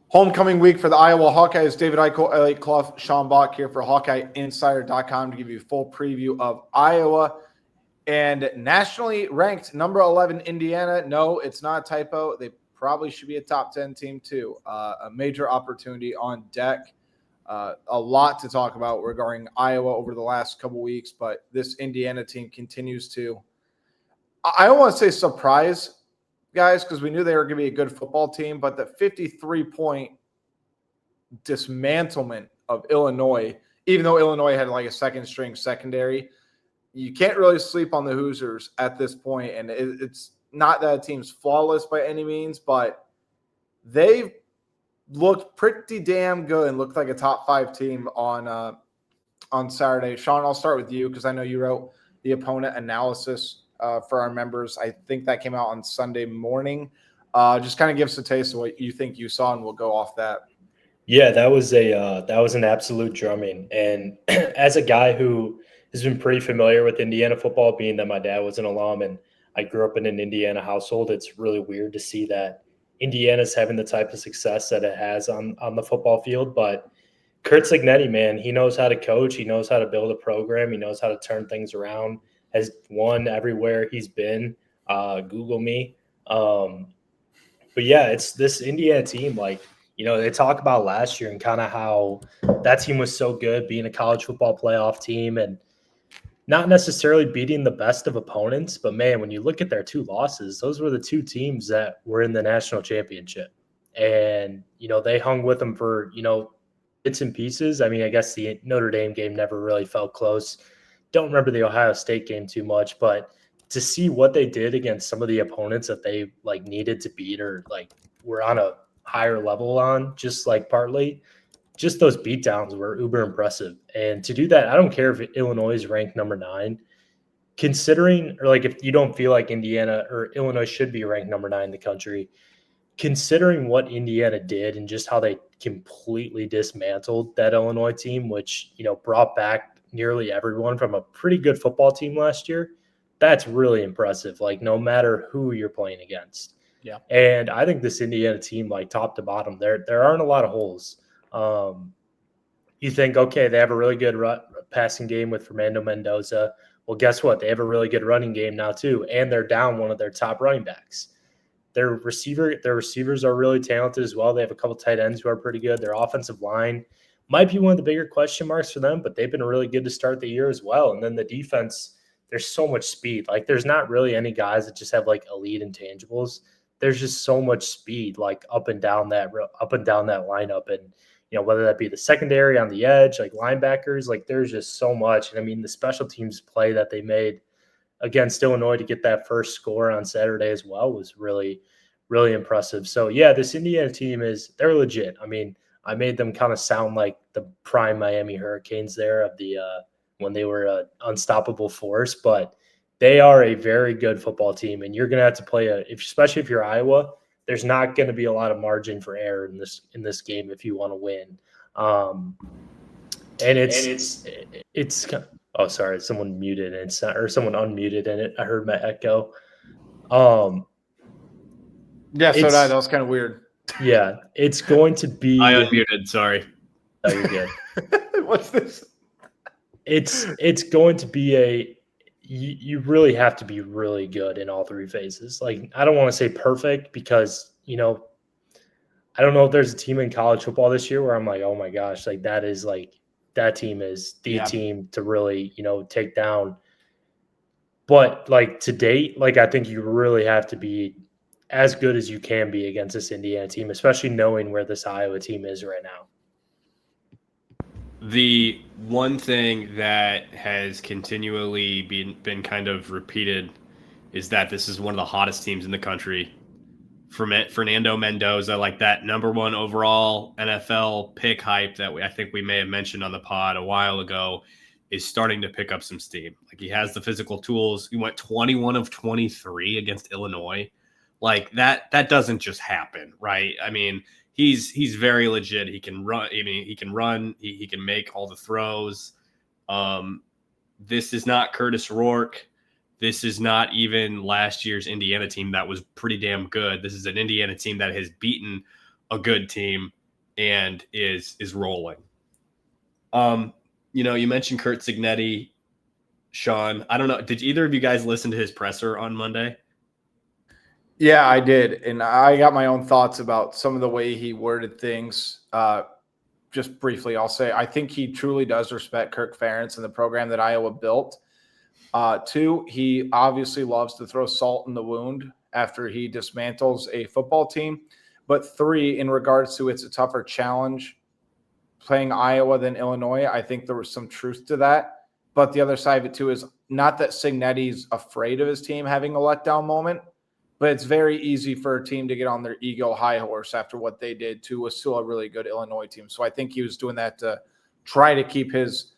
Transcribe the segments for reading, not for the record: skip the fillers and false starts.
Homecoming week for the Iowa Hawkeyes. David Eickholt, Eliot Clough, Sean Bock here for HawkeyeInsider.com to give you a full preview of Iowa. And nationally ranked number 11 Indiana. No, it's not a typo. They probably should be a top 10 team too. A major opportunity on deck. A lot to talk about regarding Iowa over the last couple weeks, but this Indiana team continues to, I don't want to say surprise guys, because we knew they were going to be a good football team, but the 53-point dismantlement of Illinois, even though Illinois had like a second-string secondary, you can't really sleep on the Hoosiers at this point, and it's not that a team's flawless by any means, but they've looked pretty damn good and looked like a top 5 team on Saturday. Sean, I'll start with you because I know you wrote the opponent analysis for our members. I think that came out on Sunday morning. Just kind of give us a taste of what you think you saw, and we'll go off that. Yeah, that was an absolute drumming. And as a guy who has been pretty familiar with Indiana football, being that my dad was an alum and I grew up in an Indiana household, it's really weird to see that Indiana's having the type of success that it has on the football field. But Kurt Cignetti, man, he knows how to coach. He knows how to build a program. He knows how to turn things around. Has won everywhere he's been. Google me. But yeah, it's this Indiana team. Like, you know, they talk about last year and kind of how that team was so good, being a college football playoff team and not necessarily beating the best of opponents. But man, when you look at their 2 losses, those were the 2 teams that were in the national championship. And, you know, they hung with them for, you know, bits and pieces. I mean, I guess the Notre Dame game never really felt close. Don't remember the Ohio State game too much, but to see what they did against some of the opponents that they like needed to beat or like were on a higher level on, just like partly, just those beatdowns were uber impressive. And to do that, I don't care if Illinois is ranked number 9, considering, or like if you don't feel like Indiana or Illinois should be ranked number 9 in the country, considering what Indiana did and just how they completely dismantled that Illinois team, which, you know, brought back nearly everyone from a pretty good football team last year, that's really impressive. Like, no matter who you're playing against. Yeah. And I think this Indiana team, like top to bottom, there aren't a lot of holes. You think, okay, they have a really good passing game with Fernando Mendoza. Well, guess what? They have a really good running game now too, and they're down one of their top running backs. Their receivers are really talented as well. They have a couple tight ends who are pretty good. Their offensive line might be one of the bigger question marks for them, but they've been really good to start the year as well. And then the defense, there's so much speed. Like, there's not really any guys that just have like elite intangibles. There's just so much speed, like up and down that lineup. And, you know, whether that be the secondary on the edge, like linebackers, like there's just so much. And I mean, the special teams play that they made against Illinois to get that first score on Saturday as well was really, really impressive. So yeah, this Indiana team they're legit. I mean, I made them kind of sound like the prime Miami Hurricanes there of the when they were an unstoppable force, but they are a very good football team, and you're going to have to play especially if you're Iowa. There's not going to be a lot of margin for error in this game if you want to win. And it's oh, sorry, someone muted and it's not, or someone unmuted and I heard my echo. Yeah, so did I. That was kind of weird. Yeah, it's going to be. I unmuted. Sorry. Oh, you're good. What's this? It's going to be you really have to be really good in all 3 phases. Like, I don't want to say perfect because, you know, I don't know if there's a team in college football this year where I'm like, oh my gosh, like that team is the team to really, you know, take down. But like to date, like I think you really have to be as good as you can be against this Indiana team, especially knowing where this Iowa team is right now. The one thing that has continually been kind of repeated is that this is one of the hottest teams in the country. Fernando Mendoza, like that number 1 overall NFL pick hype that I think we may have mentioned on the pod a while ago, is starting to pick up some steam. Like, he has the physical tools. He went 21 of 23 against Illinois. Like that doesn't just happen, right? I mean, he's very legit. He can run. I mean, he can run. He can make all the throws. This is not Curtis Rourke. This is not even last year's Indiana team that was pretty damn good. This is an Indiana team that has beaten a good team and is rolling. You mentioned Curt Cignetti, Sean. I don't know. Did either of you guys listen to his presser on Monday? Yeah, I did. And I got my own thoughts about some of the way he worded things. Just briefly, I'll say I think he truly does respect Kirk Ferentz and the program that Iowa built. 2, he obviously loves to throw salt in the wound after he dismantles a football team. But 3, in regards to it's a tougher challenge playing Iowa than Illinois, I think there was some truth to that. But the other side of it, too, is not that Cignetti's afraid of his team having a letdown moment, but it's very easy for a team to get on their ego high horse after what they did to a still a really good Illinois team. So I think he was doing that to try to keep his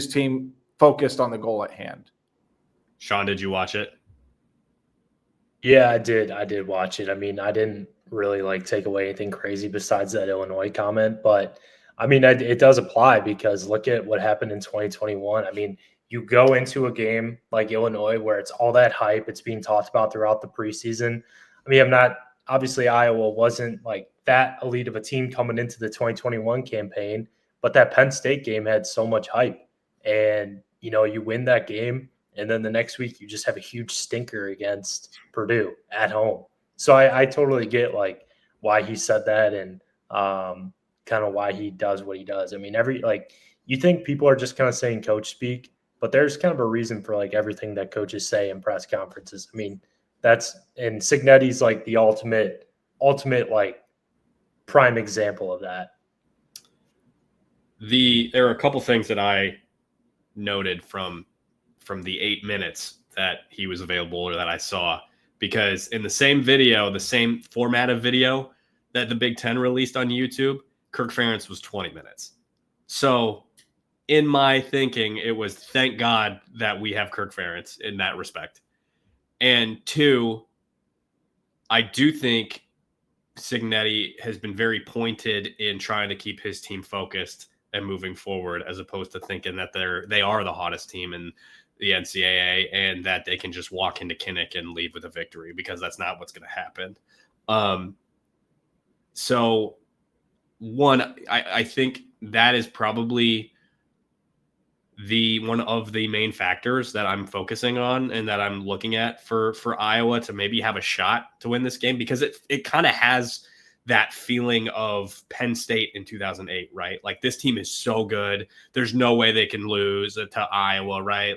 team focused on the goal at hand. Sean, did you watch it? Yeah, I did. I did watch it. I mean, I didn't really take away anything crazy besides that Illinois comment, but I mean, it does apply because look at what happened in 2021. I mean, you go into a game like Illinois where it's all that hype. It's being talked about throughout the preseason. I mean, obviously Iowa wasn't like that elite of a team coming into the 2021 campaign, but that Penn State game had so much hype. And, you win that game. And then the next week you just have a huge stinker against Purdue at home. So I totally get why he said that and kind of why he does what he does. I mean, you think people are just kind of saying coach speak, but there's kind of a reason for everything that coaches say in press conferences. I mean, and Cignetti's the ultimate prime example of that. There are a couple things that I noted from the 8 minutes that he was available or that I saw, because in the same video, the same format of video that the Big Ten released on YouTube, Kirk Ferentz was 20 minutes. So in my thinking, it was thank God that we have Kirk Ferentz in that respect. And 2, I do think Cignetti has been very pointed in trying to keep his team focused and moving forward, as opposed to thinking that they are the hottest team in the NCAA and that they can just walk into Kinnick and leave with a victory, because that's not what's going to happen. So one, I think that is probably one of the main factors that I'm focusing on and that I'm looking at for Iowa to maybe have a shot to win this game, because it kind of has that feeling of Penn State in 2008, right? This team is so good. There's no way they can lose to Iowa, right?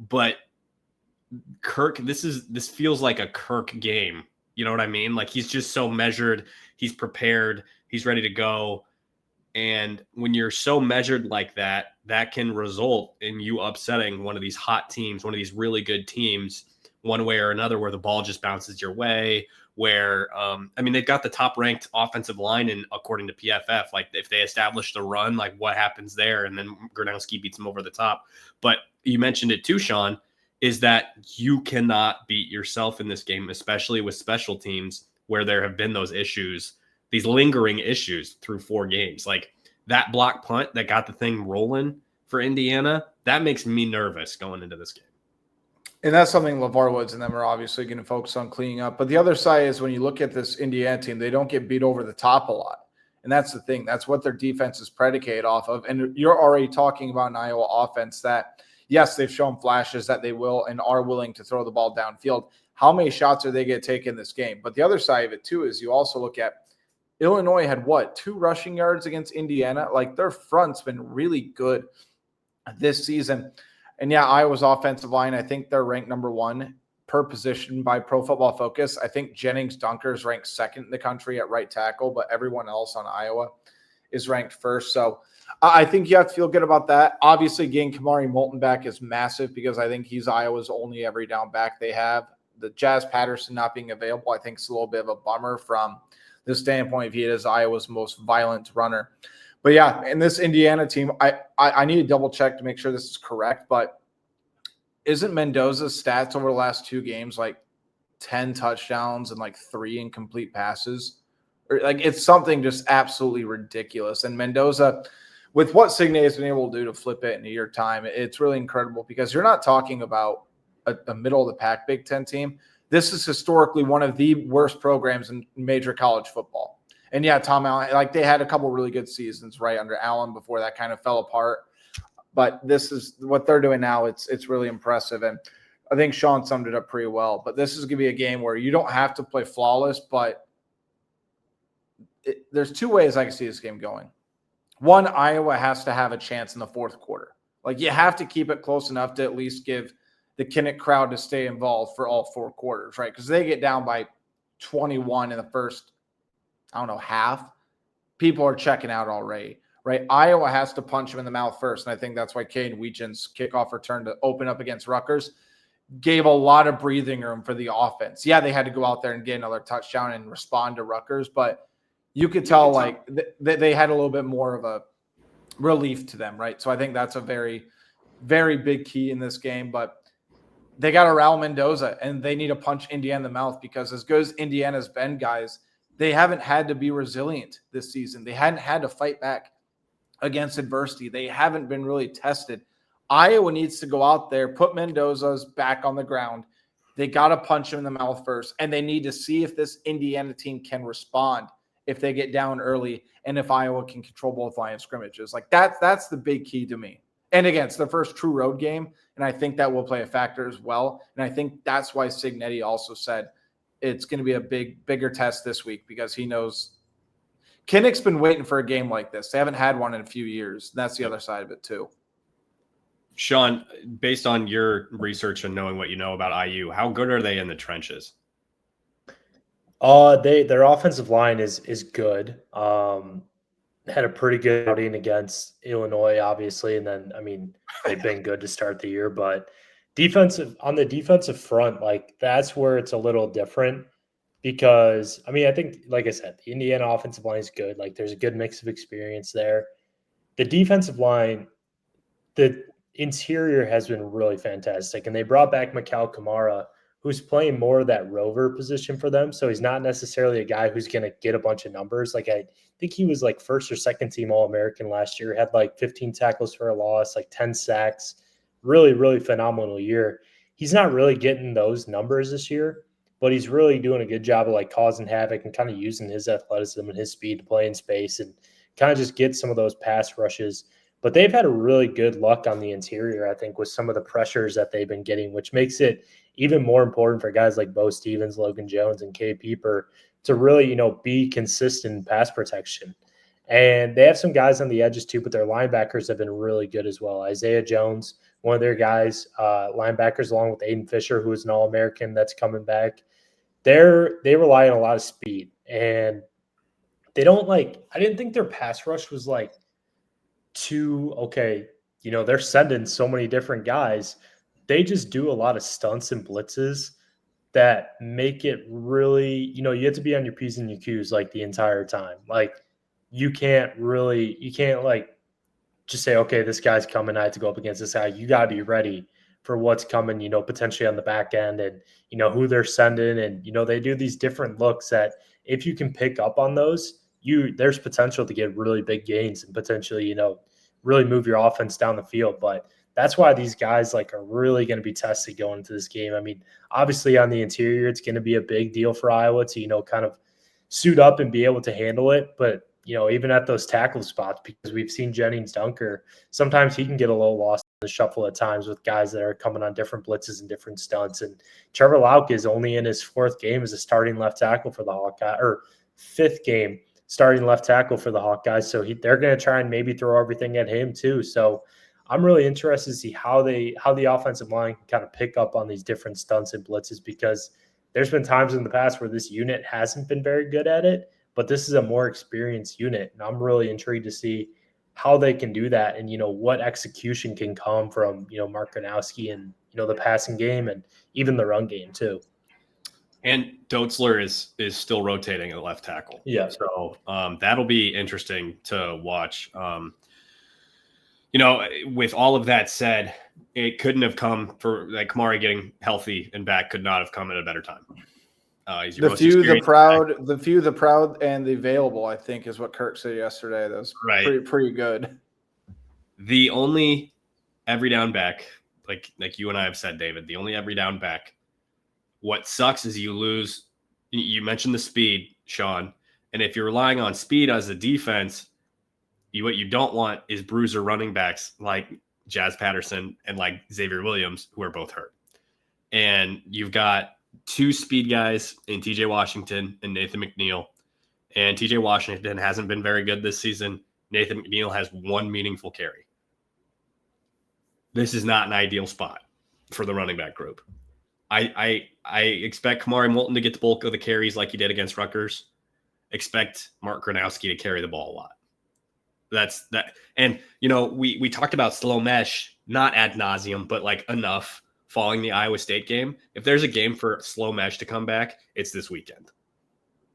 But Kirk, this feels like a Kirk game. You know what I mean? He's just so measured. He's prepared. He's ready to go. And when you're so measured like that, that can result in you upsetting one of these hot teams, one of these really good teams, one way or another, where the ball just bounces your way, where, they've got the top ranked offensive line, and according to PFF, if they establish the run, what happens there? And then Gronowski beats them over the top. But you mentioned it too, Sean, is that you cannot beat yourself in this game, especially with special teams, where there have been those issues, these lingering issues through 4 games. That block punt that got the thing rolling for Indiana, that makes me nervous going into this game. And that's something LeVar Woods and them are obviously going to focus on cleaning up. But the other side is when you look at this Indiana team, they don't get beat over the top a lot. And that's the thing. That's what their defense is predicated off of. And you're already talking about an Iowa offense that, yes, they've shown flashes that they will and are willing to throw the ball downfield. How many shots are they going to take in this game? But the other side of it, too, is you also look at Illinois had 2 rushing yards against Indiana. Their front's been really good this season. And yeah, Iowa's offensive line, I think they're ranked number 1 per position by Pro Football Focus. I think Jennings Dunker is ranked 2nd in the country at right tackle, but everyone else on Iowa is ranked 1st. So I think you have to feel good about that. Obviously, getting Kamari Moulton back is massive, because I think he's Iowa's only every down back they have. The Jazz Patterson not being available, I think, is a little bit of a bummer from the standpoint of he is Iowa's most violent runner. But yeah, in this Indiana team, I need to double check to make sure this is correct, but isn't Mendoza's stats over the last 2 games 10 touchdowns and 3 incomplete passes? Or it's something just absolutely ridiculous. And Mendoza, with what Signe has been able to do to flip it in a year time, it's really incredible, because you're not talking about a middle of the pack Big Ten team. This is historically one of the worst programs in major college football. And yeah, Tom Allen, like they had a couple really good seasons right under Allen before that kind of fell apart. But this is what they're doing now. It's really impressive. And I think Sean summed it up pretty well. But this is going to be a game where you don't have to play flawless, but there's two ways I can see this game going. One, Iowa has to have a chance in the fourth quarter. Like you have to keep it close enough to at least give the Kinnick crowd to stay involved for all four quarters, right? Because they get down by 21 in the first, half. People are checking out already, right? Iowa has to punch them in the mouth first. And I think that's why Cade Weechen's kickoff return to open up against Rutgers gave a lot of breathing room for the offense. Yeah, they had to go out there and get another touchdown and respond to Rutgers, but you could tell they had a little bit more of a relief to them, right? So I think that's a very, very big key in this game. But they got to Raul Mendoza, and they need to punch Indiana in the mouth because as good as Indiana's been, guys, they haven't had to be resilient this season. They hadn't had to fight back against adversity. They haven't been really tested. Iowa needs to go out there, put Mendoza's back on the ground. They got to punch him in the mouth first, and they need to see if this Indiana team can respond if they get down early and if Iowa can control both line of scrimmages. Like that's the big key to me. And again, it's the first true road game, and I think that will play a factor as well. And I think that's why Signetti also said it's going to be a bigger test this week because he knows Kinnick's been waiting for a game like this. They haven't had one in a few years. That's the other side of it too. Sean, based on your research and knowing what you know about IU, how good are they in the trenches? Their offensive line is good. Had a pretty good outing against Illinois, obviously, and then they've been good to start the year. But on the defensive front, like that's where it's a little different because I think, like I said, the Indiana offensive line is good. Like there's a good mix of experience there. The defensive line, the interior has been really fantastic, and they brought back Mikal Kamara, who's playing more of that rover position for them. So he's not necessarily a guy who's going to get a bunch of numbers. Like I think he was like first or second team All-American last year, had like 15 tackles for a loss, like 10 sacks, really, really phenomenal year. He's not really getting those numbers this year, but he's really doing a good job of like causing havoc and kind of using his athleticism and his speed to play in space and kind of just get some of those pass rushes. But they've had a really good luck on the interior, I think, with some of the pressures that they've been getting, which makes it even more important for guys like Bo Stevens, Logan Jones, and Kay Pieper to really, be consistent in pass protection. And they have some guys on the edges too, but their linebackers have been really good as well. Isaiah Jones, one of their guys, linebackers, along with Aiden Fisher, who is an All-American that's coming back. They rely on a lot of speed. And they don't I didn't think their pass rush was they're sending so many different guys. They just do a lot of stunts and blitzes that make it really, you have to be on your P's and your Q's like the entire time. Like you can't just say, okay, this guy's coming, I have to go up against this guy. You got to be ready for what's coming, potentially on the back end and, who they're sending. And, they do these different looks that if you can pick up on those, there's potential to get really big gains and potentially, really move your offense down the field. But that's why these guys are really going to be tested going into this game. Obviously on the interior, it's going to be a big deal for Iowa to, kind of suit up and be able to handle it. But, even at those tackle spots, because we've seen Jennings Dunker, sometimes he can get a little lost in the shuffle at times with guys that are coming on different blitzes and different stunts. And Trevor Lauck is only in his fourth game as a starting left tackle for the Hawkeyes, or fifth game starting left tackle for the Hawkeyes. So they're going to try and maybe throw everything at him too. So I'm really interested to see how the offensive line can kind of pick up on these different stunts and blitzes, because there's been times in the past where this unit hasn't been very good at it, but this is a more experienced unit. And I'm really intrigued to see how they can do that and, what execution can come from, Mark Gronowski and, the passing game and even the run game too. And Dotzler is still rotating at left tackle. Yeah. So that'll be interesting to watch. With all of that said, it couldn't have come for Kamari getting healthy and back could not have come at a better time. The few, the proud, and the available, I think, is what Kirk said yesterday. That was pretty good. The only every down back, like you and I have said, David, the only every down back. What sucks is you lose. You mentioned the speed, Sean, And if you're relying on speed as a defense, what you don't want is bruiser running backs like Jazz Patterson and like Xavier Williams, who are both hurt. And you've got two speed guys in TJ Washington and Nathan McNeil. And TJ Washington hasn't been very good this season. Nathan McNeil has one meaningful carry. This is not an ideal spot for the running back group. I expect Kamari Moulton to get the bulk of the carries like he did against Rutgers. Expect Mark Gronowski to carry the ball a lot. That's that. And, we talked about slow mesh, not ad nauseum, but like enough following the Iowa State game. If there's a game for slow mesh to come back, it's this weekend.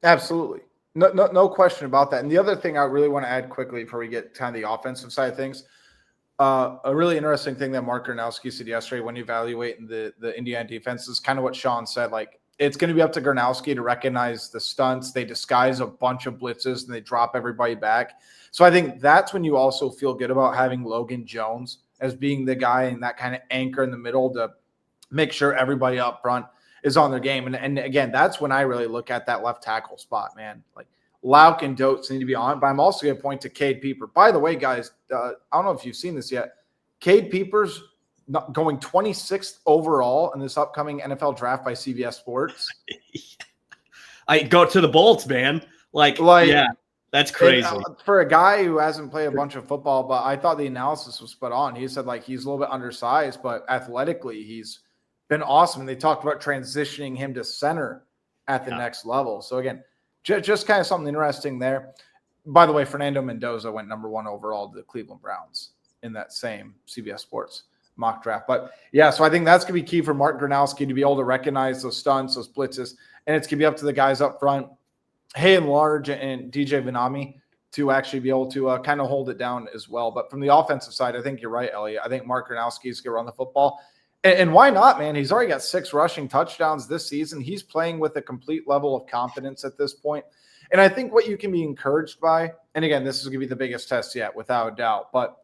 Absolutely. No question about that. And the other thing I really want to add quickly before we get kind of the offensive side of things, a really interesting thing that Mark Gronowski said yesterday when evaluating the Indiana defense is kind of what Sean said. Like, it's going to be up to Gronowski to recognize the stunts. They disguise a bunch of blitzes and they drop everybody back. So I think that's when you also feel good about having Logan Jones as being the guy and that kind of anchor in the middle to make sure everybody up front is on their game. And again, that's when I really look at that left tackle spot, man. Like, Lauk and Dotes need to be on, but I'm also going to point to Cade Peeper. By the way, guys, I don't know if you've seen this yet. Cade Peeper's going 26th overall in this upcoming NFL draft by CBS Sports. I go to the Bolts, man. Like yeah, that's crazy. For a guy who hasn't played a bunch of football, but I thought the analysis was spot on. He said, like, he's a little bit undersized, but athletically he's been awesome. And they talked about transitioning him to center at the next level. So again, just kind of something interesting there. By the way, Fernando Mendoza went number 1 overall to the Cleveland Browns in that same CBS Sports mock draft. But yeah, so I think that's going to be key for Mark Gronowski to be able to recognize those stunts, those blitzes, and it's going to be up to the guys up front, Hayden Large and DJ Vanami, to actually be able to kind of hold it down as well. But from the offensive side, I think you're right, Elliot. I think Mark Gronowski is going to run the football. And why not, man? He's already got 6 rushing touchdowns this season. He's playing with a complete level of confidence at this point. And I think what you can be encouraged by, and again, this is going to be the biggest test yet, without a doubt, but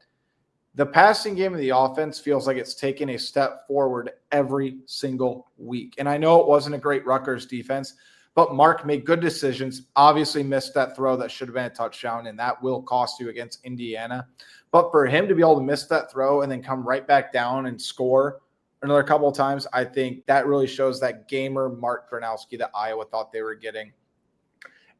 the passing game of the offense feels like it's taken a step forward every single week. And I know it wasn't a great Rutgers defense, but Mark made good decisions, obviously missed that throw that should have been a touchdown, and that will cost you against Indiana. But for him to be able to miss that throw and then come right back down and score another couple of times, I think that really shows that gamer Mark Gronowski that Iowa thought they were getting.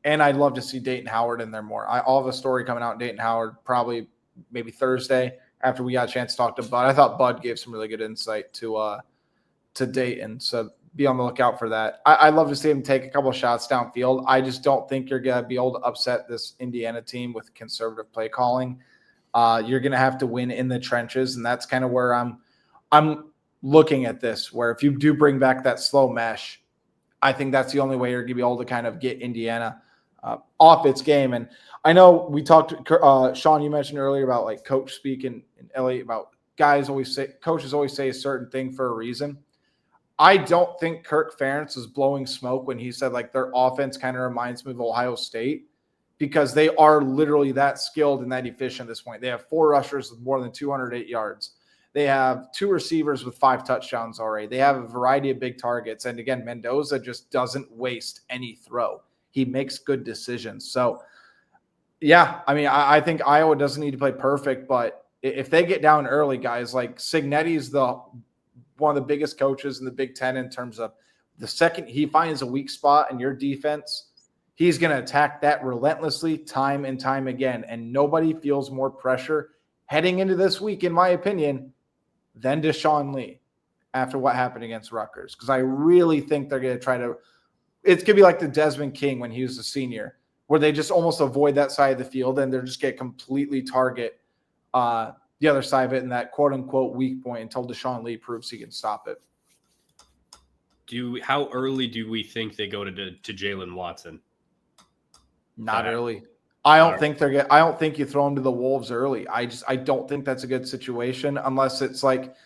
And I'd love to see Dayton Howard in there more. I'll have a story coming out in Dayton Howard probably maybe Thursday after we got a chance to talk to Bud. I thought Bud gave some really good insight to Dayton, so be on the lookout for that. I'd love to see him take a couple of shots downfield. I just don't think you're going to be able to upset this Indiana team with conservative play calling. You're going to have to win in the trenches, and that's kind of where I'm looking at this, where if you do bring back that slow mesh, I think that's the only way you're going to be able to kind of get Indiana off its game. And I know we talked, Sean, you mentioned earlier about like coach speak and Elliot about coaches always say a certain thing for a reason. I don't think Kirk Ferentz is blowing smoke when he said like their offense kind of reminds me of Ohio State, because they are literally that skilled and that efficient at this point. They have 4 rushers with more than 208 yards. They have 2 receivers with 5 touchdowns already. They have a variety of big targets. And again, Mendoza just doesn't waste any throw. He makes good decisions. So, yeah, I mean, I think Iowa doesn't need to play perfect, but if they get down early, guys, like Cignetti's one of the biggest coaches in the Big Ten in terms of the second he finds a weak spot in your defense, he's going to attack that relentlessly time and time again. And nobody feels more pressure heading into this week, in my opinion, than Deshaun Lee after what happened against Rutgers. Because I really think they're going to try to – it's going to be like the Desmond King when he was a senior, where they just almost avoid that side of the field and they're just going to completely target the other side of it in that quote-unquote weak point until Deshaun Lee proves he can stop it. How early do we think they go to Jalen Watson? Not early. I don't think you throw him to the Wolves early. I don't think that's a good situation unless it's like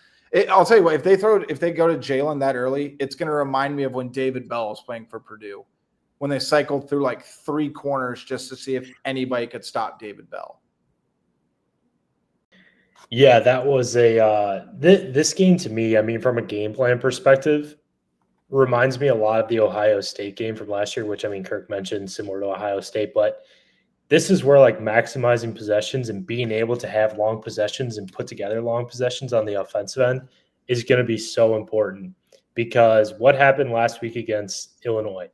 I'll tell you what, if they go to Jalen that early, it's going to remind me of when David Bell was playing for Purdue, when they cycled through like 3 corners just to see if anybody could stop David Bell. Yeah, that was this game to me, I mean, from a game plan perspective, reminds me a lot of the Ohio State game from last year, which I mean, Kirk mentioned similar to Ohio State, but this is where like maximizing possessions and being able to have long possessions and put together long possessions on the offensive end is going to be so important, because what happened last week against Illinois?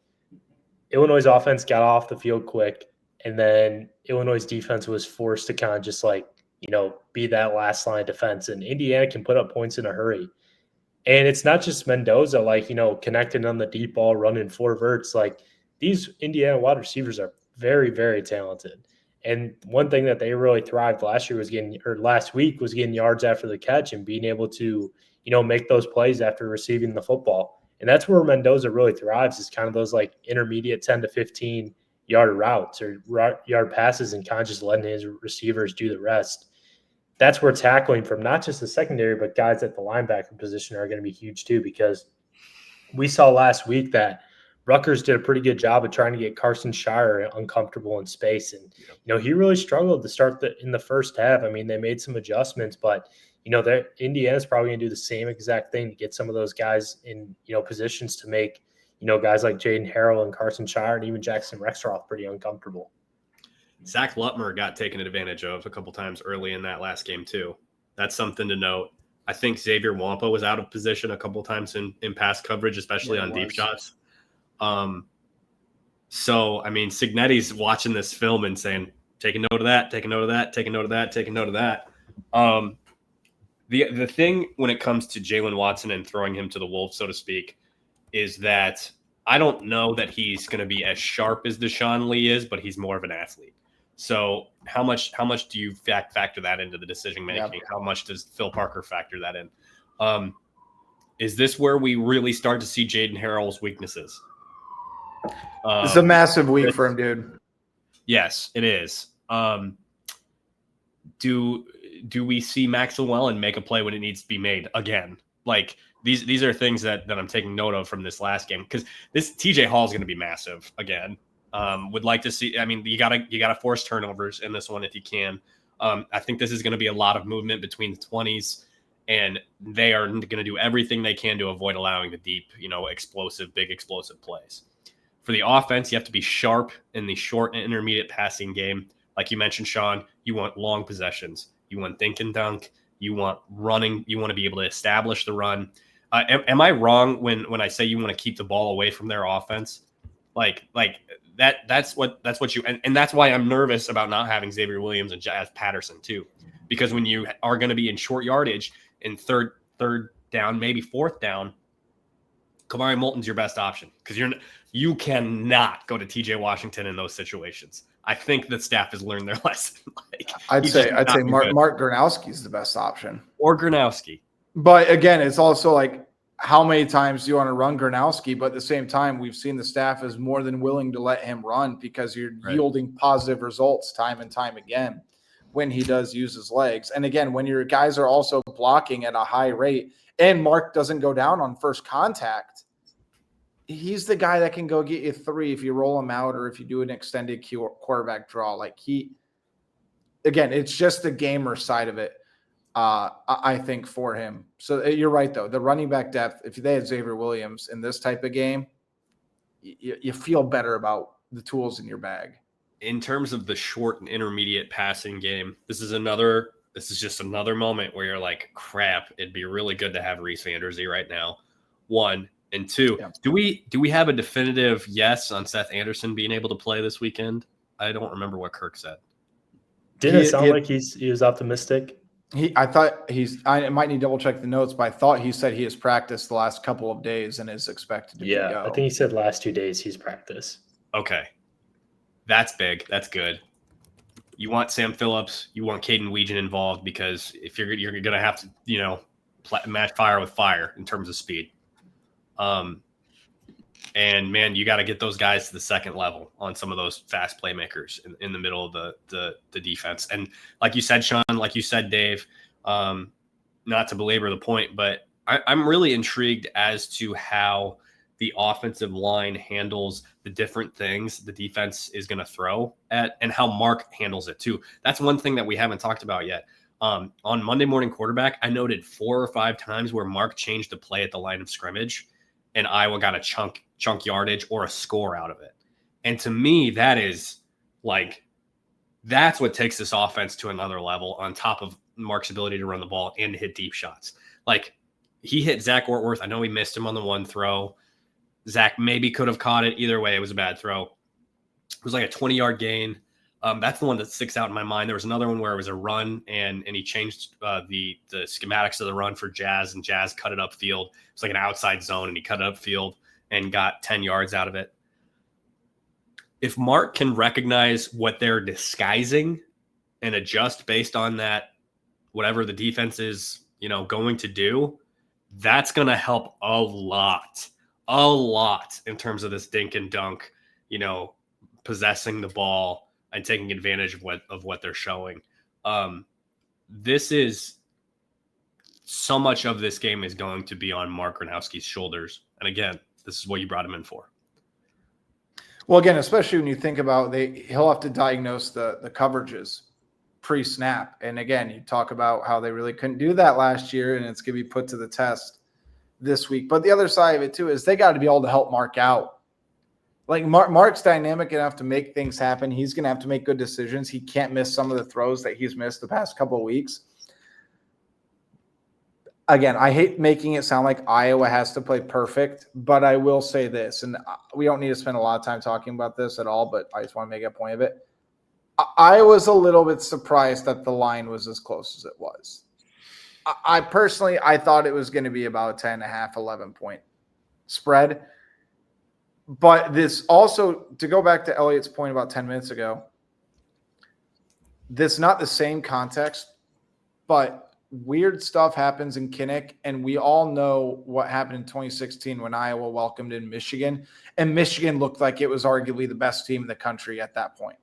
Illinois' offense got off the field quick, and then Illinois' defense was forced to kind of just like, be that last line of defense, and Indiana can put up points in a hurry. And it's not just Mendoza, like, connecting on the deep ball, running 4 verts. Like, these Indiana wide receivers are very, very talented. And one thing that they really thrived last week was getting yards after the catch and being able to, make those plays after receiving the football. And that's where Mendoza really thrives, is kind of those like intermediate 10 to 15 yard routes or yard passes, and kind of just letting his receivers do the rest. That's where tackling from not just the secondary, but guys at the linebacker position are going to be huge too, because we saw last week that Rutgers did a pretty good job of trying to get Carson Shire uncomfortable in space. And, he really struggled to start in the first half. I mean, they made some adjustments, but, Indiana's probably going to do the same exact thing to get some of those guys in, positions to make, guys like Jaden Harrell and Carson Shire and even Jackson Rexroth pretty uncomfortable. Zach Lutmer got taken advantage of a couple times early in that last game too. That's something to note. I think Xavier Wampa was out of position a couple times in pass coverage, especially on deep shots. So, I mean, Cignetti's watching this film and saying, take a note of that, take a note of that, take a note of that, take a note of that. The thing when it comes to Jalen Watson and throwing him to the wolves, so to speak, is that I don't know that he's going to be as sharp as Deshaun Lee is, but he's more of an athlete. So how much do you factor that into the decision making? Yep. How much does Phil Parker factor that in? Is this where we really start to see Jaden Harrell's weaknesses? It's a massive week for him, dude. Yes, it is. Do we see Max Llewellyn make a play when it needs to be made again? Like these are things that I'm taking note of from this last game, because this TJ Hall is going to be massive again. Would like to see. I mean, you gotta force turnovers in this one if you can. I think this is going to be a lot of movement between the 20s, and they are going to do everything they can to avoid allowing the deep, big explosive plays. For the offense, you have to be sharp in the short and intermediate passing game. Like you mentioned, Sean, you want long possessions. You want think and dunk. You want running. You want to be able to establish the run. Am I wrong when I say you want to keep the ball away from their offense? Like that's what you and that's why I'm nervous about not having Xavier Williams and Jazz Patterson too, because when you are going to be in short yardage in third down, maybe fourth down, Kamari Moulton's your best option, because you cannot go to TJ Washington in those situations. I think the staff has learned their lesson. I'd say Mark Gronowski is the best option, or Gronowski. But again, it's also like, how many times do you want to run Gronowski? But at the same time, we've seen the staff is more than willing to let him run, because you're yielding positive results time and time again when he does use his legs. And again, when your guys are also blocking at a high rate and Mark doesn't go down on first contact, he's the guy that can go get you 3 if you roll him out or if you do an extended quarterback draw. Like again, it's just the gamer side of it. I think for him. So you're right, though. The running back depth, if they had Xavier Williams in this type of game, you feel better about the tools in your bag. In terms of the short and intermediate passing game, this is just another moment where you're like, crap, it'd be really good to have Reese Vanderzee right now. 1 and 2. Yeah. Do we have a definitive yes on Seth Anderson being able to play this weekend? I don't remember what Kirk said. Didn't it sound like he was optimistic? I might need to double check the notes, but I thought he said he has practiced the last couple of days and is expected to go. I think he said last 2 days he's practiced. Okay. That's big. That's good. You want Sam Phillips, you want Caden Weegan involved, because if you're going to have to, match fire with fire in terms of speed. And man, you got to get those guys to the second level on some of those fast playmakers in the middle of the defense. And like you said, Sean, like you said, Dave, not to belabor the point, but I'm really intrigued as to how the offensive line handles the different things the defense is going to throw at, and how Mark handles it too. That's one thing that we haven't talked about yet. On Monday Morning Quarterback, I noted 4 or 5 times where Mark changed the play at the line of scrimmage. and Iowa got a chunk yardage or a score out of it. And to me, that is like, that's what takes this offense to another level on top of Mark's ability to run the ball and hit deep shots. Like, he hit Zach Ortworth. I know he missed him on the one throw. Zach maybe could have caught it. Either way, it was a bad throw. It was like a 20-yard gain. That's the one that sticks out in my mind. There was another one where it was a run, and he changed the schematics of the run for Jazz, and Jazz cut it upfield. It was like an outside zone, and he cut it upfield and got 10 yards out of it. If Mark can recognize what they're disguising and adjust based on that, whatever the defense is, going to do, that's going to help a lot in terms of this dink and dunk, possessing the ball and taking advantage of what they're showing. This is so much of this game is going to be on Mark Gronowski's shoulders. And again, this is what you brought him in for. Well, again, especially when you think about he'll have to diagnose the coverages pre-snap. And again, you talk about how they really couldn't do that last year, and it's going to be put to the test this week. But the other side of it too is they got to be able to help Mark out. Like Mark's dynamic enough to make things happen. He's going to have to make good decisions. He can't miss some of the throws that he's missed the past couple of weeks. Again, I hate making it sound like Iowa has to play perfect, but I will say this, and we don't need to spend a lot of time talking about this at all, but I just want to make a point of it. I was a little bit surprised that the line was as close as it was. I personally thought it was going to be about a 10.5, 11-point spread. But this also, to go back to Elliot's point about 10 minutes ago, this not the same context, but weird stuff happens in Kinnick, and we all know what happened in 2016 when Iowa welcomed in Michigan, and Michigan looked like it was arguably the best team in the country at that point.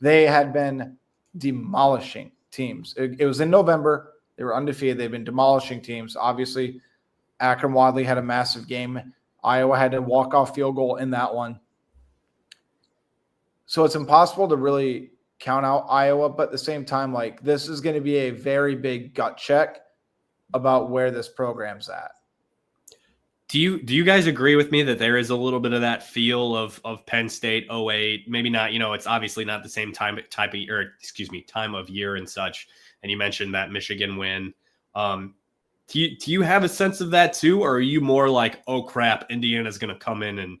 They had been demolishing teams. It was in November. They were undefeated. They've been demolishing teams. Obviously, Akram Wadley had a massive game. Iowa had a walk-off field goal in that one. So it's impossible to really count out Iowa, but at the same time, like, this is going to be a very big gut check about where this program's at. Do you guys agree with me that there is a little bit of that feel of Penn State 08? Maybe not, it's obviously not the same time of year and such. And you mentioned that Michigan win. Do you have a sense of that too, or are you more like, oh crap, Indiana's going to come in and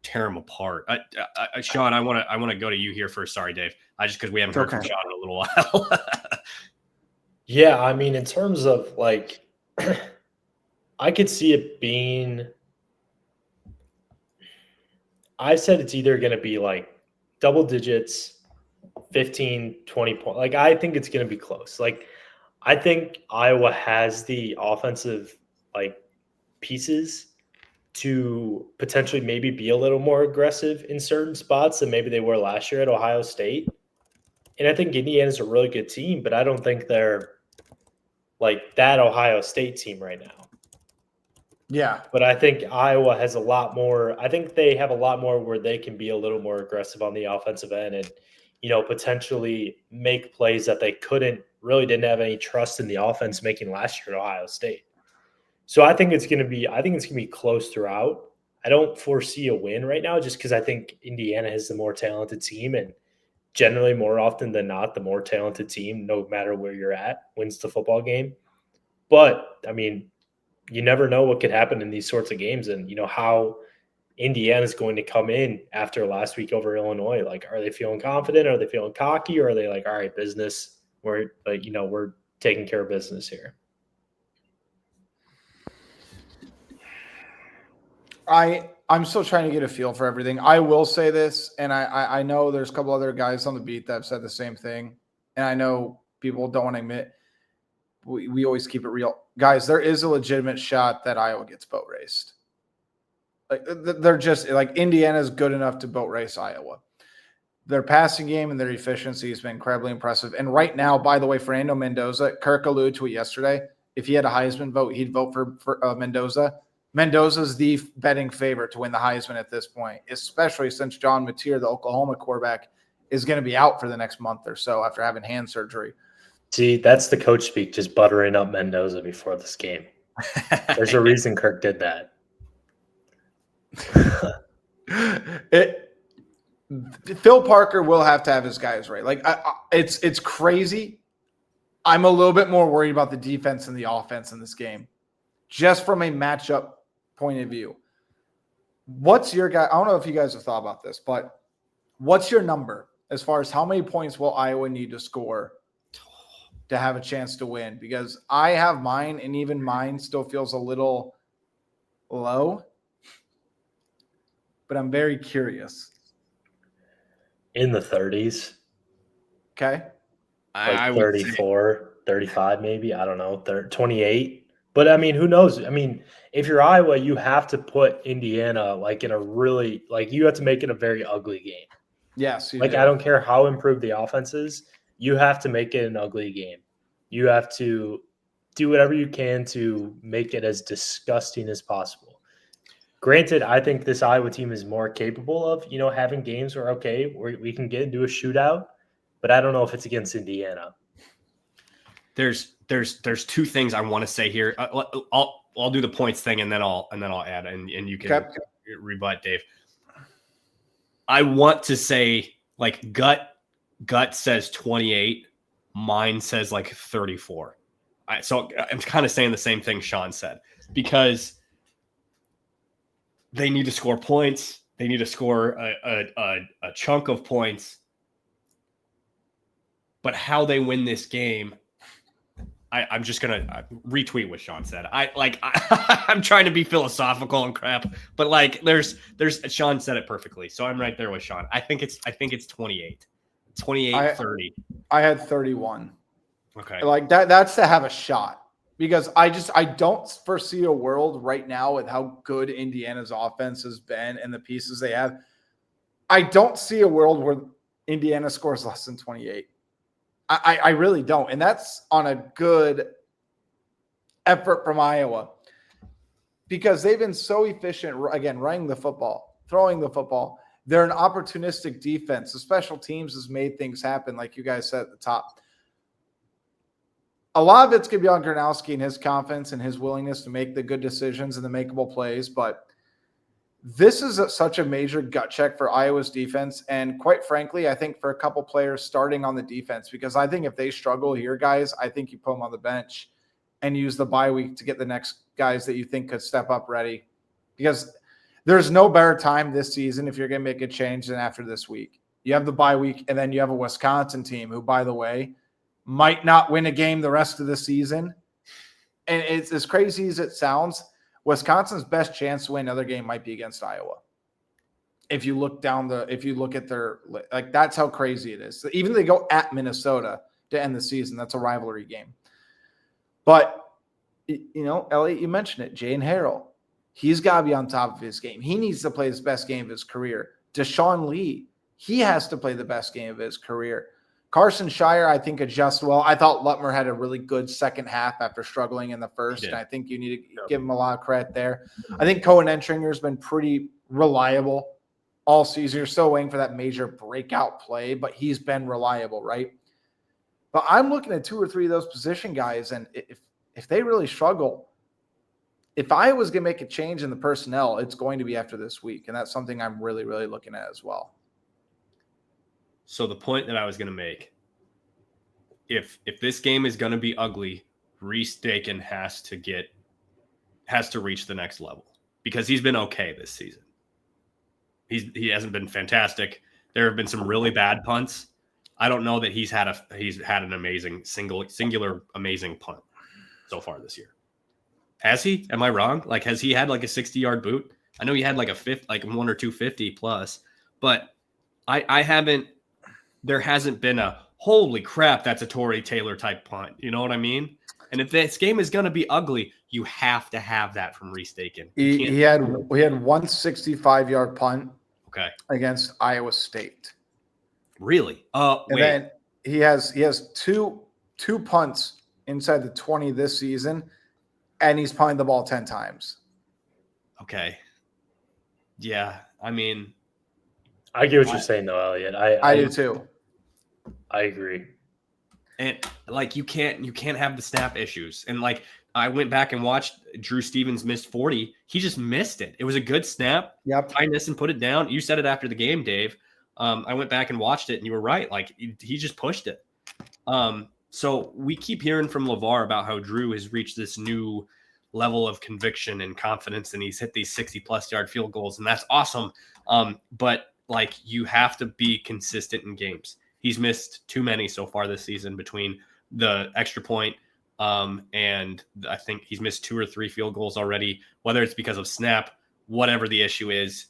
tear them apart? Sean, I want to go to you here first. Sorry, Dave. Because we haven't heard from Sean in a little while. Yeah, I mean, in terms of like, I could see it being. I said it's either going to be like double digits, 15, 20 points. Like, I think it's going to be close. Like, I think Iowa has the offensive pieces to potentially maybe be a little more aggressive in certain spots than maybe they were last year at Ohio State. And I think Indiana's a really good team, but I don't think they're like that Ohio State team right now. Yeah. But I think Iowa has a lot more. I think they have a lot more where they can be a little more aggressive on the offensive end and, potentially make plays that they really didn't have any trust in the offense making last year at Ohio State. So I think it's going to be close throughout. I don't foresee a win right now just because I think Indiana is the more talented team, and generally more often than not, the more talented team, no matter where you're at, wins the football game. But I mean, you never know what could happen in these sorts of games, and how Indiana's going to come in after last week over Illinois. Like, are they feeling confident? Are they feeling cocky? Or are they like, all right, business, we're taking care of business here? I'm still trying to get a feel for everything. I will say this, and I know there's a couple other guys on the beat that have said the same thing, and I know people don't want to admit we always keep it real. Guys, there is a legitimate shot that Iowa gets boat raced. Like, they're just like, Indiana's good enough to boat race Iowa. Their passing game and their efficiency has been incredibly impressive. And right now, by the way, Fernando Mendoza, Kirk alluded to it yesterday. If he had a Heisman vote, he'd vote for Mendoza. Mendoza's the betting favorite to win the Heisman at this point, especially since John Mateer, the Oklahoma quarterback, is going to be out for the next month or so after having hand surgery. See, that's the coach speak, just buttering up Mendoza before this game. There's a reason Kirk did that. Phil Parker will have to have his guys right. Like it's crazy. I'm a little bit more worried about the defense and the offense in this game, just from a matchup point of view. What's your guy? I don't know if you guys have thought about this, but what's your number as far as how many points will Iowa need to score to have a chance to win? Because I have mine, and even mine still feels a little low, but I'm very curious. In the 30s. Okay. Like I 34, 35 maybe. I don't know, 28. But, I mean, who knows? I mean, if you're Iowa, you have to put Indiana, like, in a really – like, you have to make it a very ugly game. Yes. Like, do. I don't care how improved the offense is. You have to make it an ugly game. You have to do whatever you can to make it as disgusting as possible. Granted, I think this Iowa team is more capable of, having games where, okay, we can get into a shootout, but I don't know if it's against Indiana. There's two things I want to say here. I'll do the points thing and then I'll add and you can rebut, Dave. I want to say like gut says 28, mine says like 34. So I'm kind of saying the same thing Sean said, because they need to score points. They need to score a chunk of points. But how they win this game, I'm just gonna retweet what Sean said. I'm trying to be philosophical and crap, but like there's Sean said it perfectly. So I'm right there with Sean. I think it's 28. 30. I had 31. Okay. Like that's to have a shot. Because I don't foresee a world right now with how good Indiana's offense has been and the pieces they have. I don't see a world where Indiana scores less than 28. I really don't. And that's on a good effort from Iowa, because they've been so efficient, again, running the football, throwing the football. They're an opportunistic defense. The special teams has made things happen, like you guys said at the top. A lot of it's going to be on Gronowski and his confidence and his willingness to make the good decisions and the makeable plays. But this is such a major gut check for Iowa's defense. And quite frankly, I think for a couple players starting on the defense, because I think if they struggle here, guys, I think you put them on the bench and use the bye week to get the next guys that you think could step up ready. Because there's no better time this season if you're going to make a change than after this week. You have the bye week, and then you have a Wisconsin team who, by the way, might not win a game the rest of the season. And it's as crazy as it sounds, Wisconsin's best chance to win another game might be against Iowa. If you look at their, like, that's how crazy it is. Even if they go at Minnesota to end the season, that's a rivalry game. But, Elliot, you mentioned it, Jayden Harrell. He's got to be on top of his game. He needs to play his best game of his career. Deshaun Lee, he has to play the best game of his career. Carson Shire, I think, adjusts well. I thought Lutmer had a really good second half after struggling in the first, and I think you need to give him a lot of credit there. I think Cohen Entringer has been pretty reliable all season. You're still waiting for that major breakout play, but he's been reliable, right? But I'm looking at 2 or 3 of those position guys, and if they really struggle, if I was going to make a change in the personnel, it's going to be after this week, and that's something I'm really, really looking at as well. So the point that I was going to make, if this game is going to be ugly, Reese Dakin has to reach the next level, because he's been okay this season. He hasn't been fantastic. There have been some really bad punts. I don't know that he's had an amazing singular amazing punt so far this year. Has he? Am I wrong? Like, has he had like a 60-yard boot? I know he had like a 1 or 2 50 plus, but I haven't. There hasn't been a holy crap, that's a Torrey Taylor type punt. You know what I mean? And if this game is going to be ugly, you have to have that from Reese Dakin. We had 165-yard punt. Okay. Against Iowa State. Really? And then he has two punts inside the 20 this season, and he's punted the ball 10 times. Okay. Yeah, I mean, I get what you're saying, though, Elliot. I do too. I agree. And like you can't have the snap issues. And like I went back and watched Drew Stevens missed 40. He just missed it. It was a good snap. Yep. Ty Nissen put it down. You said it after the game, Dave. I went back and watched it, and you were right. Like, he just pushed it. So we keep hearing from LeVar about how Drew has reached this new level of conviction and confidence, and he's hit these 60-plus yard field goals, and that's awesome. But, like, you have to be consistent in games. He's missed too many so far this season between the extra point, and I think he's missed 2 or 3 field goals already, whether it's because of snap, whatever the issue is.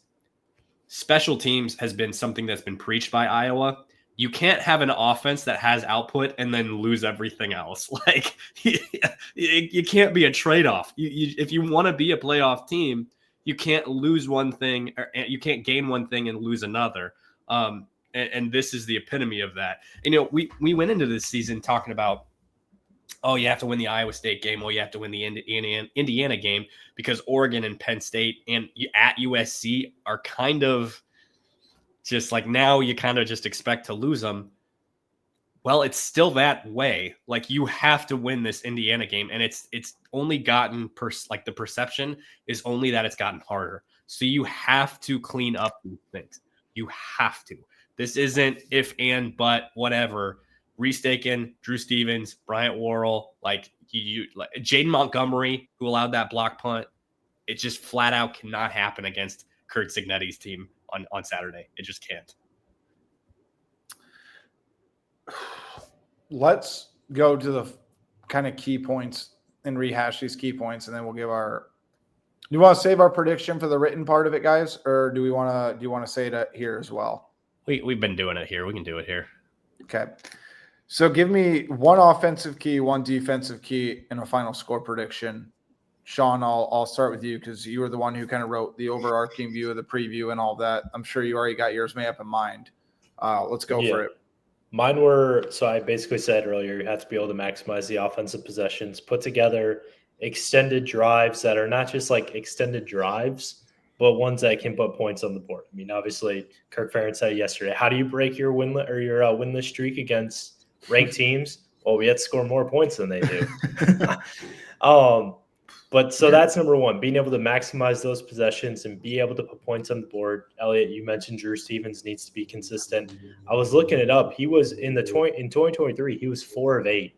Special teams has been something that's been preached by Iowa. You can't have an offense that has output and then lose everything else. Like, you can't be a trade-off. If you want to be a playoff team, you can't lose one thing, or you can't gain one thing and lose another. And this is the epitome of that. And, we went into this season talking about, oh, you have to win the Iowa State game. Well, you have to win the Indiana game because Oregon and Penn State and at USC are kind of just like, now you kind of just expect to lose them. Well, it's still that way. Like, you have to win this Indiana game, and it's only gotten the perception is only that it's gotten harder. So you have to clean up these things. You have to. This isn't if and but whatever. Reese Dakin, Drew Stevens, Bryant Worrell, like Jaden Montgomery, who allowed that block punt. It just flat out cannot happen against Kurt Signetti's team on Saturday. It just can't. Let's go to the kind of key points and rehash these key points, and then we'll give our. Do you want to save our prediction for the written part of it, guys, or do you want to say it here as well? We've been doing it here. We can do it here. Okay. So give me one offensive key, one defensive key, and a final score prediction. Sean, I'll start with you because you were the one who kind of wrote the overarching view of the preview and all that. I'm sure you already got yours made up in mind. Let's go for it. Mine were, so I basically said earlier, you have to be able to maximize the offensive possessions, put together extended drives that are not just like extended drives, but ones that can put points on the board. I mean, obviously, Kirk Ferentz said yesterday, how do you break your winless streak against ranked teams? Well, we had to score more points than they do. But so that's number one, being able to maximize those possessions and be able to put points on the board. Elliot, you mentioned Drew Stevens needs to be consistent. I was looking it up. He was in 2023, he was 4 of 8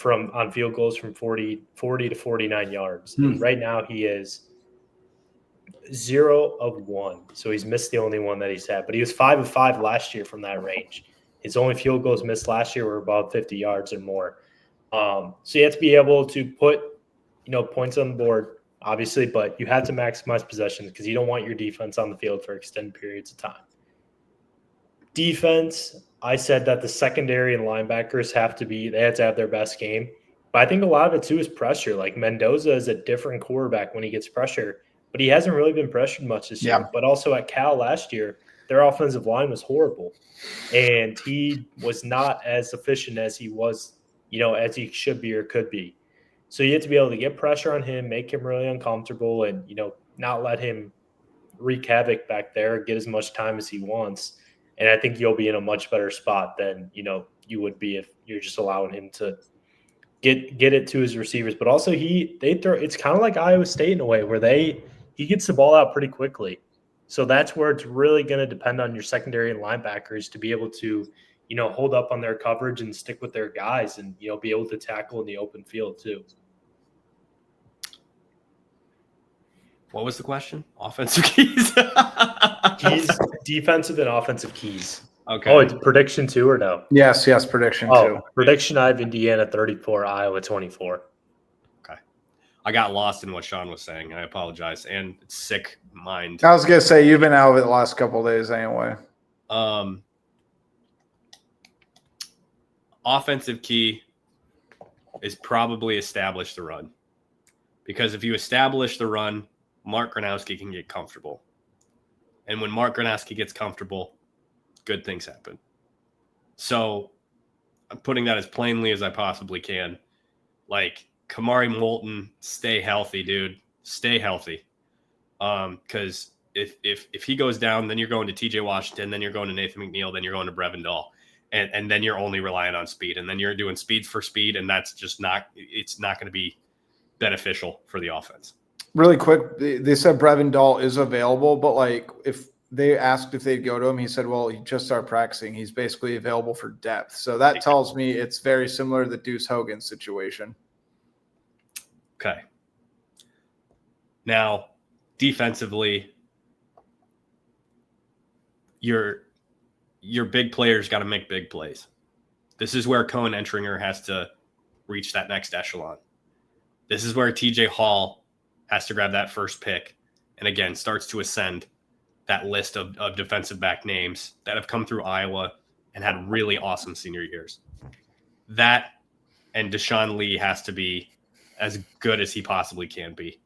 on field goals from 40 to 49 yards. And right now he is 0 of 1. So he's missed the only one that he's had. But he was 5 of 5 last year from that range. His only field goals missed last year were above 50 yards or more. So you have to be able to put points on the board, obviously, but you have to maximize possessions because you don't want your defense on the field for extended periods of time. Defense, I said that the secondary and linebackers have to have their best game. But I think a lot of it, too, is pressure. Like, Mendoza is a different quarterback when he gets pressure, but he hasn't really been pressured much this year. But also at Cal last year, their offensive line was horrible, and he was not as efficient as he was, as he should be or could be. So you have to be able to get pressure on him, make him really uncomfortable, and, not let him wreak havoc back there, get as much time as he wants. And I think you'll be in a much better spot than, you would be if you're just allowing him to get it to his receivers. But also it's kind of like Iowa State in a way where he gets the ball out pretty quickly. So that's where it's really going to depend on your secondary and linebackers to be able to, hold up on their coverage and stick with their guys and, be able to tackle in the open field too. What was the question? Offensive keys? Keys, defensive and offensive keys. Okay. Oh, it's prediction 2 or no? Yes, prediction 2. Prediction, I have Indiana 34, Iowa 24. Okay. I got lost in what Sean was saying. I apologize. And sick mind. I was going to say, you've been out of it the last couple of days anyway. Offensive key is probably establish the run. Because if you establish the run, Mark Gronowski can get comfortable. And when Mark Gronowski gets comfortable, good things happen. So I'm putting that as plainly as I possibly can. Like, Kamari Moulton, stay healthy, dude. Stay healthy. Because if he goes down, then you're going to TJ Washington, then you're going to Nathan McNeil, then you're going to Brevin Dahl. And then you're only relying on speed. And then you're doing speed for speed, and that's just it's not going to be beneficial for the offense. Really quick, they said Brevin Dahl is available, but like if they asked if they'd go to him, he said, well, he just started practicing. He's basically available for depth. So that tells me it's very similar to the Deuce Hogan situation. Okay. Now, defensively, your big players got to make big plays. This is where Cohen Entringer has to reach that next echelon. This is where TJ Hall has to grab that first pick and, again, starts to ascend that list of defensive back names that have come through Iowa and had really awesome senior years. That and Deshaun Lee has to be as good as he possibly can be.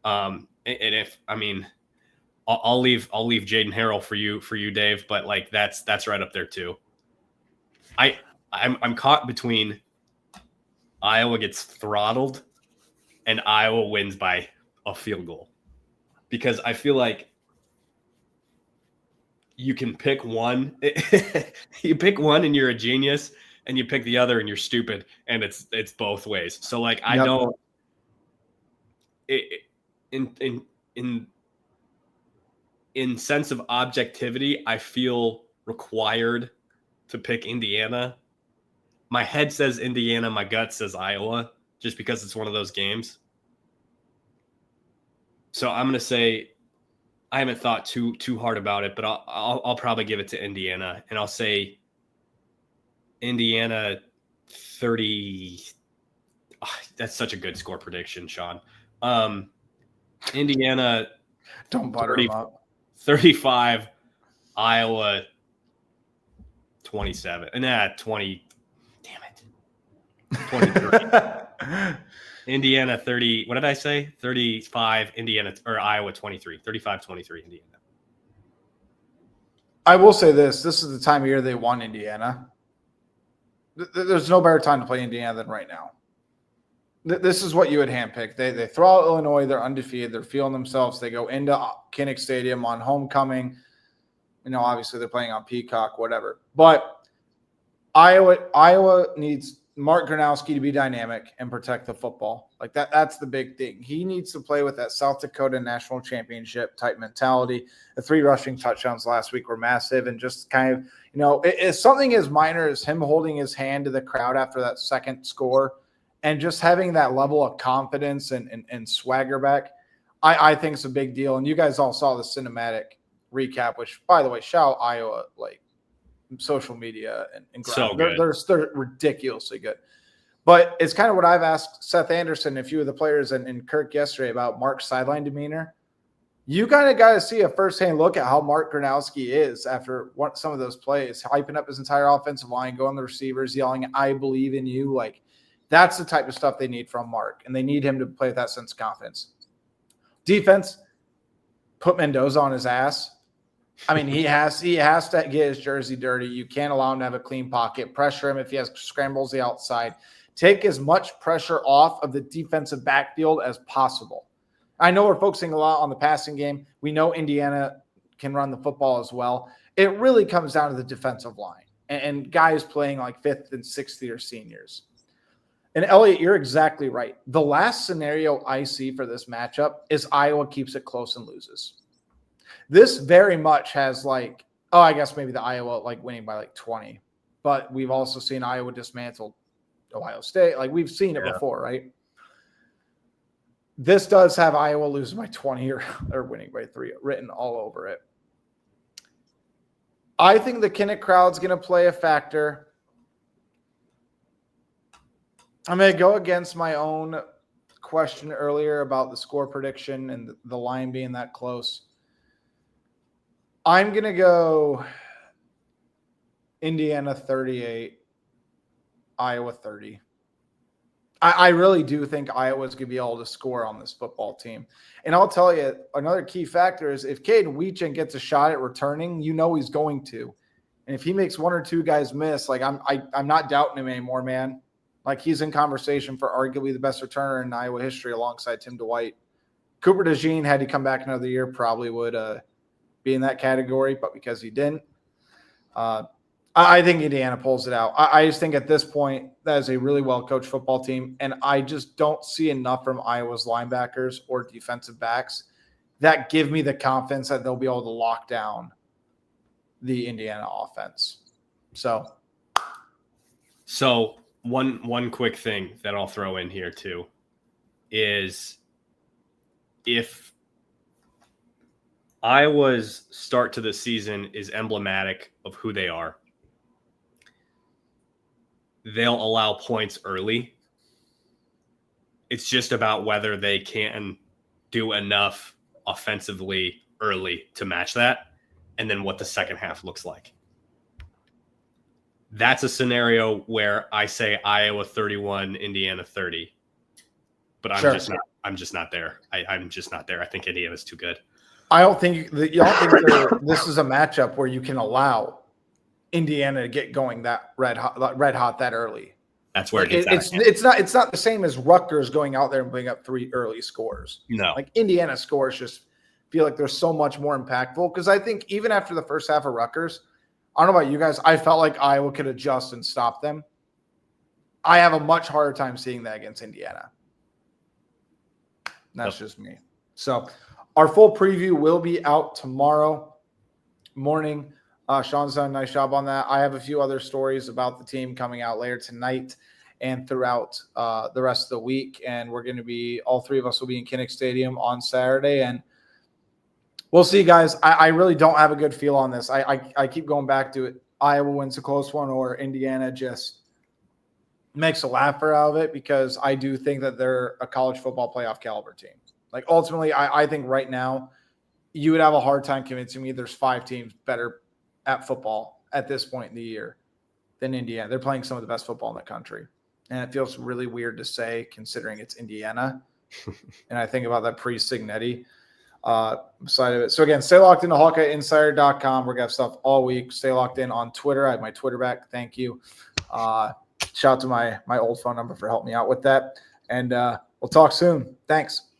And if, I mean, I'll leave Jaden Harrell for you, Dave, but like that's right up there too. I'm caught between Iowa gets throttled and Iowa wins by a field goal, because I feel like you can pick one. You pick one and you're a genius, and you pick the other and you're stupid, and it's both ways. So like I don't. In sense of objectivity, I feel required to pick Indiana. My head says Indiana, my gut says Iowa, just because it's one of those games. So I'm going to say I haven't thought too hard about it, but I'll probably give it to Indiana, and I'll say Indiana 30. Oh, that's such a good score prediction, Sean. Indiana, don't butter them up. 35, Iowa 27. And 20. Damn it. 23. Indiana 30. What did I say? 35, Indiana or Iowa 23. 35-23, Indiana. I will say this is the time of year they won Indiana. There's no better time to play Indiana than right now. This is what you would handpick. They throw out Illinois. They're undefeated. They're feeling themselves. They go into Kinnick Stadium on homecoming. Obviously they're playing on Peacock, whatever. But Iowa needs Mark Gronowski to be dynamic and protect the football. Like that's the big thing. He needs to play with that South Dakota national championship type mentality. The 3 rushing touchdowns last week were massive, and just kind of, it's something as minor as him holding his hand to the crowd after that second score and just having that level of confidence and swagger back, I think it's a big deal. And you guys all saw the cinematic recap, which, by the way, shout out Iowa, like social media and so good. They're ridiculously good. But it's kind of what I've asked Seth Anderson, a few of the players, and Kirk yesterday about Mark's sideline demeanor. You kind of got to see a firsthand look at how Mark Gronowski is after some of those plays, hyping up his entire offensive line, going to the receivers, yelling, "I believe in you." Like, that's the type of stuff they need from Mark, and they need him to play with that sense of confidence. Defense, put Mendoza on his ass. I mean, he has to get his jersey dirty. You can't allow him to have a clean pocket. Pressure him if he has scrambles the outside. Take as much pressure off of the defensive backfield as possible. I know we're focusing a lot on the passing game. We know Indiana can run the football as well. It really comes down to the defensive line and guys playing like 5th and 6th year seniors. And Elliot, you're exactly right. The last scenario I see for this matchup is Iowa keeps it close and loses. This very much has like, I guess maybe the Iowa like winning by like 20, but we've also seen Iowa dismantle Ohio State. Like, we've seen it before, right? This does have Iowa losing by 20 or winning by 3 written all over it. I think the Kinnick crowd's going to play a factor. I'm going to go against my own question earlier about the score prediction and the line being that close. I'm going to go Indiana 38, Iowa 30. I really do think Iowa's going to be able to score on this football team. And I'll tell you, another key factor is if Caden Weechin gets a shot at returning, he's going to. And if he makes 1 or 2 guys miss, like I'm not doubting him anymore, man. Like, he's in conversation for arguably the best returner in Iowa history alongside Tim Dwight. Cooper DeJean, had he come back another year, probably would be in that category, but because he didn't. I think Indiana pulls it out. I just think at this point, that is a really well-coached football team, and I just don't see enough from Iowa's linebackers or defensive backs that give me the confidence that they'll be able to lock down the Indiana offense. So one quick thing that I'll throw in here too is if Iowa's start to the season is emblematic of who they are, they'll allow points early. It's just about whether they can do enough offensively early to match that, and then what the second half looks like. That's a scenario where I say Iowa 31, Indiana 30. But I'm just not there. I'm just not there. I think Indiana's too good. I don't think this is a matchup where you can allow Indiana to get going that red hot that early. That's where it's not the same as Rutgers going out there and putting up 3 early scores. No, like Indiana scores just feel like they're so much more impactful, because I think even after the first half of Rutgers, I don't know about you guys, I felt like Iowa could adjust and stop them. I have a much harder time seeing that against Indiana. That's just me. So our full preview will be out tomorrow morning. Sean's done a nice job on that. I have a few other stories about the team coming out later tonight and throughout the rest of the week. And we're going to be, all three of us will be in Kinnick Stadium on Saturday. And we'll see, guys. I really don't have a good feel on this. I keep going back to it. Iowa wins a close one, or Indiana just makes a laugher out of it, because I do think that they're a college football playoff caliber team. Like, ultimately, I think right now you would have a hard time convincing me there's 5 teams better at football at this point in the year than Indiana. They're playing some of the best football in the country. And it feels really weird to say, considering it's Indiana. And I think about that pre-Signetti side of it. So again, stay locked into HawkeyeInsider.com. We're going to have stuff all week. Stay locked in on Twitter. I have my Twitter back. Thank you. Shout out to my old phone number for helping me out with that. And we'll talk soon. Thanks.